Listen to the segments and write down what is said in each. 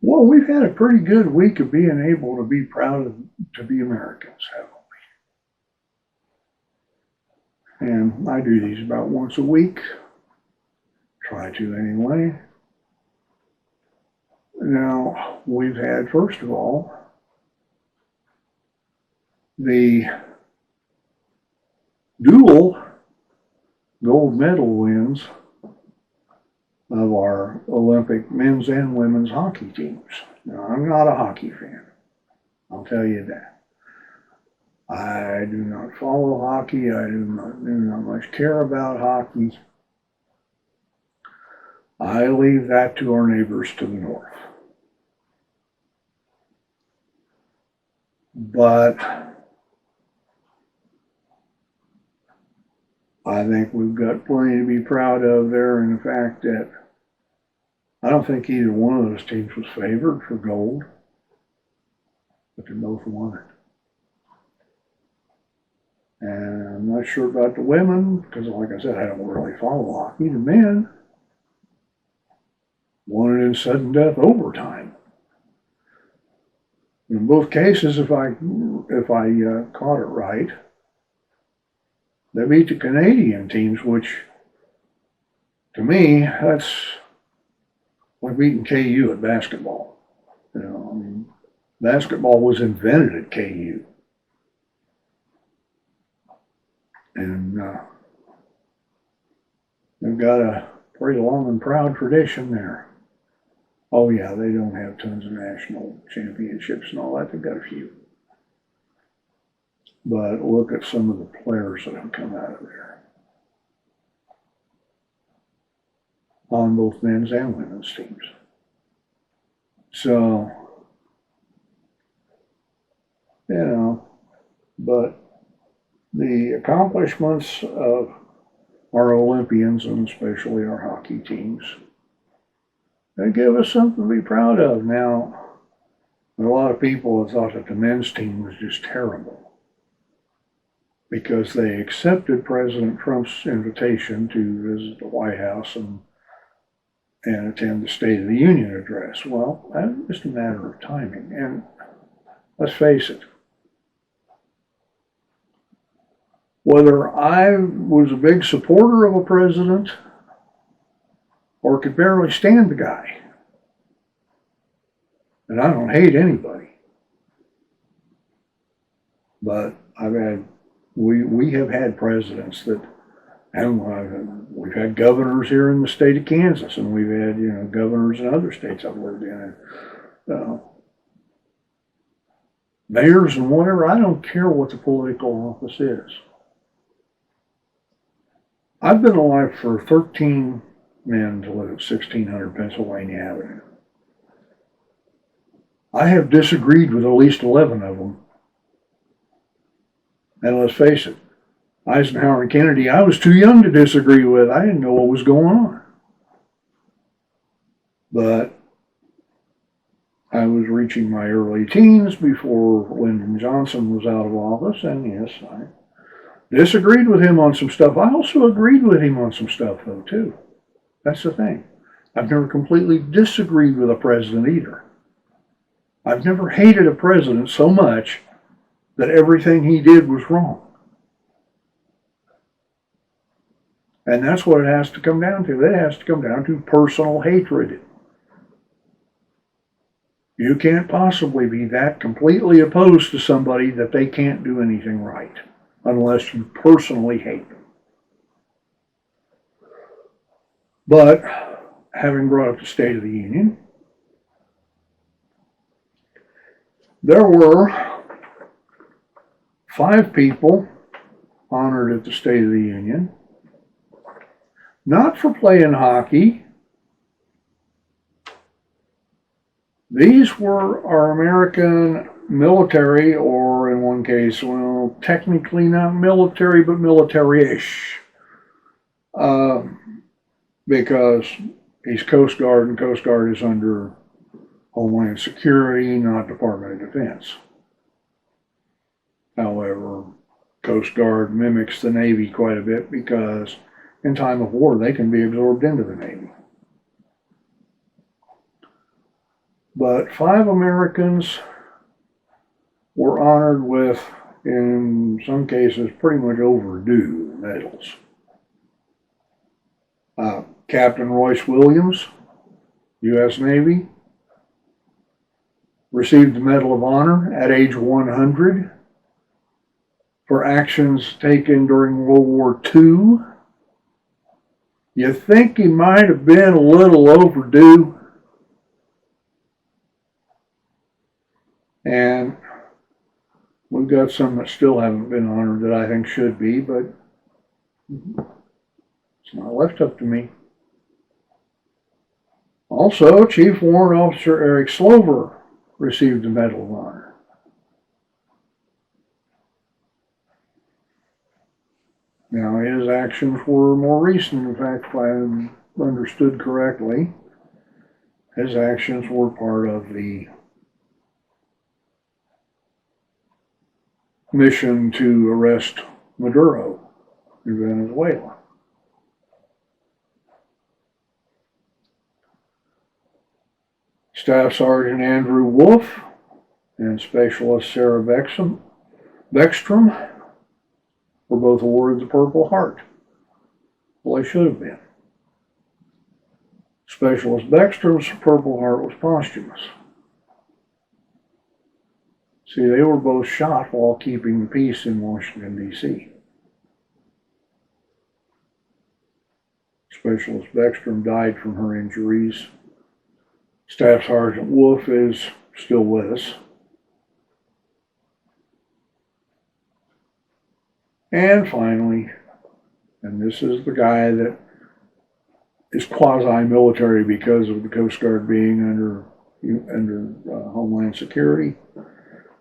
Well, we've had a pretty good week of being able to be proud to be Americans, haven't we? And I do these about once a week. Try to anyway. Now, we've had, first of all, the dual gold medal wins of our Olympic men's and women's hockey teams. Now, I'm not a hockey fan, I'll tell you that. I do not follow hockey. I do not much care about hockey. I leave that to our neighbors to the north. But I think we've got plenty to be proud of there in the fact that I don't think either one of those teams was favored for gold, but they both won it. And I'm not sure about the women, because like I said, I don't really follow hockey. The men won it in sudden death overtime. In both cases, if I caught it right, they beat the Canadian teams, which to me, that's like beating KU at basketball. You know, I mean, basketball was invented at KU. And they've got a pretty long and proud tradition there. Oh yeah, they don't have tons of national championships and all that. They've got a few. But look at some of the players that have come out of there on both men's and women's teams. So, you know, but the accomplishments of our Olympians, and especially our hockey teams, they give us something to be proud of. Now, a lot of people have thought that the men's team was just terrible because they accepted President Trump's invitation to visit the White House and attend the State of the Union address. Well, that's just a matter of timing. And let's face it, whether I was a big supporter of a president or could barely stand the guy, and I don't hate anybody, but we have had presidents that, and we've had governors here in the state of Kansas, and we've had governors in other states I've lived in, and mayors and whatever. I don't care what the political office is. I've been alive for 13 men to live at 1600 Pennsylvania Avenue. I have disagreed with at least 11 of them. And let's face it, Eisenhower and Kennedy, I was too young to disagree with. I didn't know what was going on. But I was reaching my early teens before Lyndon Johnson was out of office, and yes, I disagreed with him on some stuff. I also agreed with him on some stuff, though, too. That's the thing. I've never completely disagreed with a president either. I've never hated a president so much that everything he did was wrong. And that's what it has to come down to. It has to come down to personal hatred. You can't possibly be that completely opposed to somebody that they can't do anything right unless you personally hate them. But having brought up the State of the Union, there were 5 people honored at the State of the Union, not for playing hockey. These were our American military, or in one case, well, technically not military, but military-ish. Because he's Coast Guard, and Coast Guard is under Homeland Security, not Department of Defense. However, Coast Guard mimics the Navy quite a bit because in time of war, they can be absorbed into the Navy. But 5 Americans were honored with, in some cases, pretty much overdue medals. Captain Royce Williams, U.S. Navy, received the Medal of Honor at age 100 for actions taken during World War II. You think he might have been a little overdue? And we've got some that still haven't been honored that I think should be, but it's not left up to me. Also, Chief Warrant Officer Eric Slover received the Medal of Honor. Now, his actions were more recent. In fact, if I understood correctly, his actions were part of the mission to arrest Maduro in Venezuela. Staff Sergeant Andrew Wolf and Specialist Sarah Beckstrom were both awarded the Purple Heart. Well, they should have been. Specialist Beckstrom's Purple Heart was posthumous. See, they were both shot while keeping the peace in Washington, D.C. Specialist Beckstrom died from her injuries. Staff Sergeant Wolf is still with us. And finally, and this is the guy that is quasi-military because of the Coast Guard being under Homeland Security,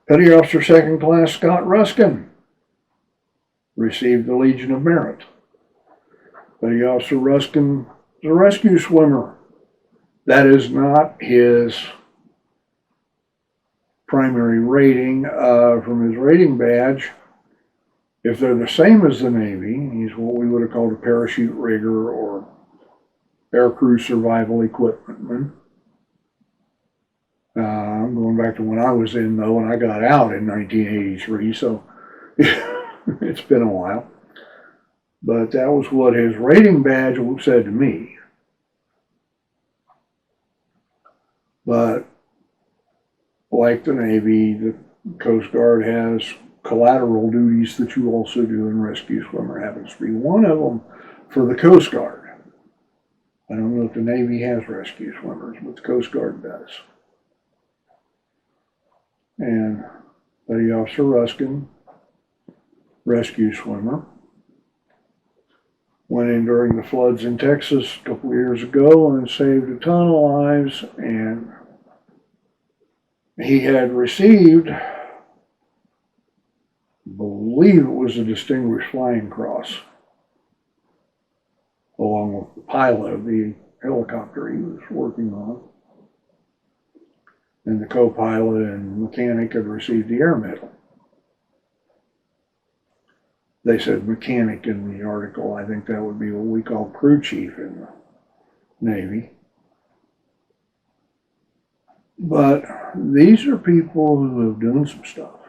Petty Officer Second Class Scott Ruskin received the Legion of Merit. Petty Officer Ruskin is a rescue swimmer. That is not his primary rating. From his rating badge, if they're the same as the Navy, he's what we would have called a parachute rigger or aircrew survival equipmentman. I'm going back to when I was in, though, and I got out in 1983, so it's been a while. But that was what his rating badge said to me. But like the Navy, the Coast Guard has collateral duties that you also do, and rescue swimmer happens to be one of them for the Coast Guard. I don't know if the Navy has rescue swimmers, but the Coast Guard does. And Petty Officer Ruskin, rescue swimmer, went in during the floods in Texas a couple of years ago and saved a ton of lives, and he had received, I believe it was a Distinguished Flying Cross, along with the pilot of the helicopter he was working on. And the co-pilot and mechanic had received the Air Medal. They said mechanic in the article. I think that would be what we call crew chief in the Navy. But these are people who have done some stuff.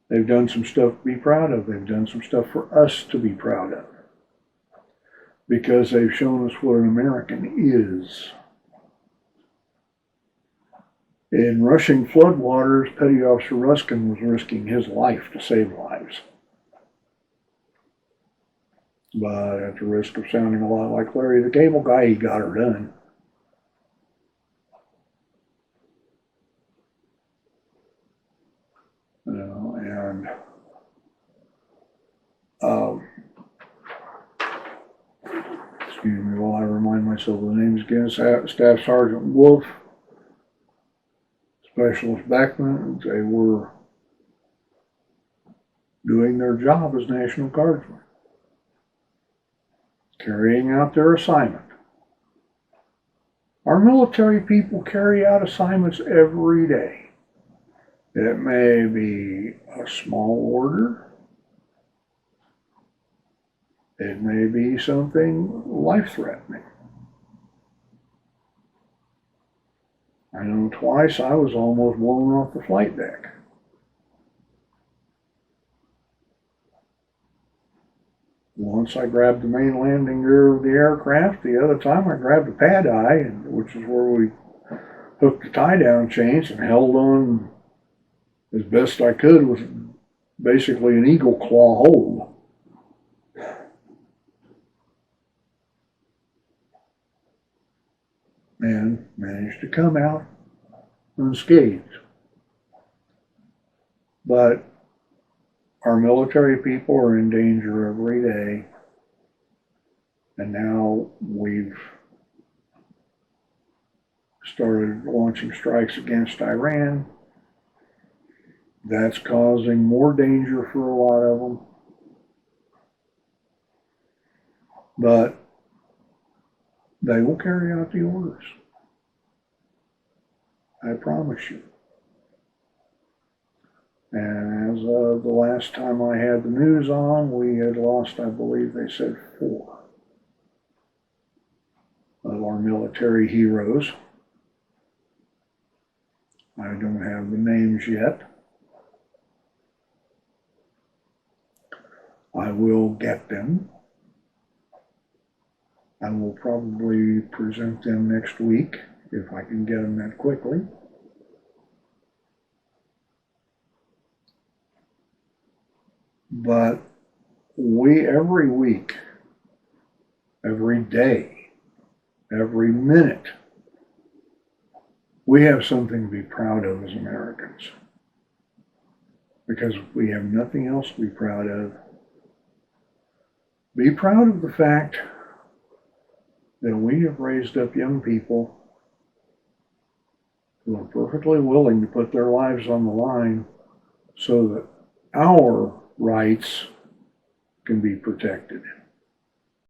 They've done some stuff to be proud of. They've done some stuff for us to be proud of. Because they've shown us what an American is. In rushing floodwaters, Petty Officer Ruskin was risking his life to save lives. But at the risk of sounding a lot like Larry the Cable Guy, he got her done. Excuse me while I remind myself of the names again. Staff Sergeant Wolf, Specialist Beckman, they were doing their job as National Guardsmen, carrying out their assignment. Our military people carry out assignments every day. It may be a small order. It may be something life-threatening. I know twice I was almost blown off the flight deck. Once I grabbed the main landing gear of the aircraft, the other time I grabbed a pad eye, which is where we hooked the tie-down chains and held on as best I could with basically an eagle claw hold. And managed to come out unscathed. But our military people are in danger every day. And now we've started launching strikes against Iran. That's causing more danger for a lot of them. But they will carry out the orders. I promise you. And as of the last time I had the news on, we had lost, I believe they said, 4 of our military heroes. I don't have the names yet. I will get them. I will probably present them next week if I can get them that quickly. But we, every week, every day, every minute, we have something to be proud of as Americans. Because we have nothing else to be proud of. Be proud of the fact that we have raised up young people who are perfectly willing to put their lives on the line so that our rights can be protected.